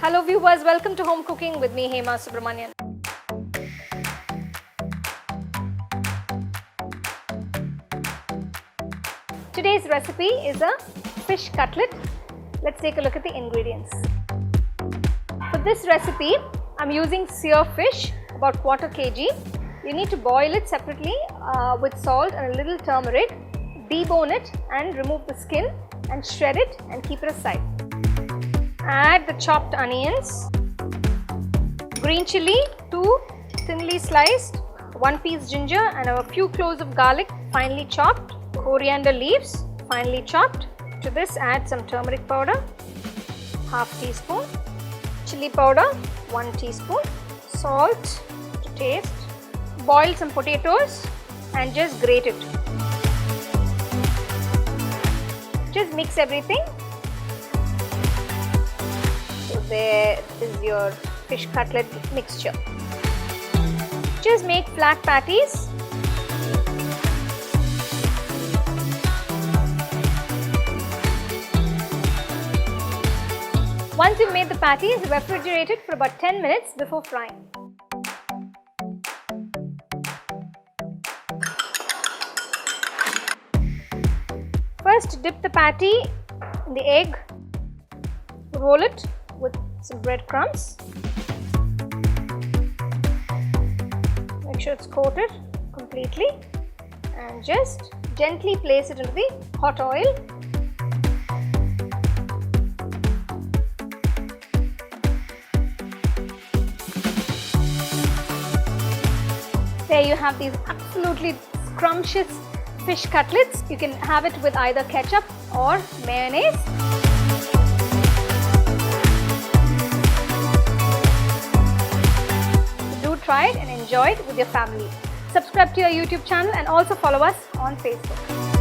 Hello viewers, welcome to Home Cooking with me Hema Subramanian. Today's recipe is a fish cutlet. Let's take a look at the ingredients. For this recipe, I'm using Seer fish, about 1/4 kg. You need to boil it separately with salt and a little turmeric, debone it and remove the skin and shred it and keep it aside. Add the chopped onions, green chilli, 2 thinly sliced, 1 piece ginger and a few cloves of garlic finely chopped, coriander leaves finely chopped. To this add some turmeric powder, half teaspoon, chilli powder, 1 teaspoon, salt to taste. Boil some potatoes and just grate it. Just mix everything. So there is your fish cutlet mixture. Just make flat patties. Once you've made the patties, refrigerate it for about 10 minutes before frying. First, dip the patty in the egg, roll it with some breadcrumbs. Make sure it's coated completely and just gently place it into the hot oil. There you have these absolutely scrumptious fish cutlets. You can have it with either ketchup or mayonnaise. Do try it and enjoy it with your family. Subscribe to our YouTube channel and also follow us on Facebook.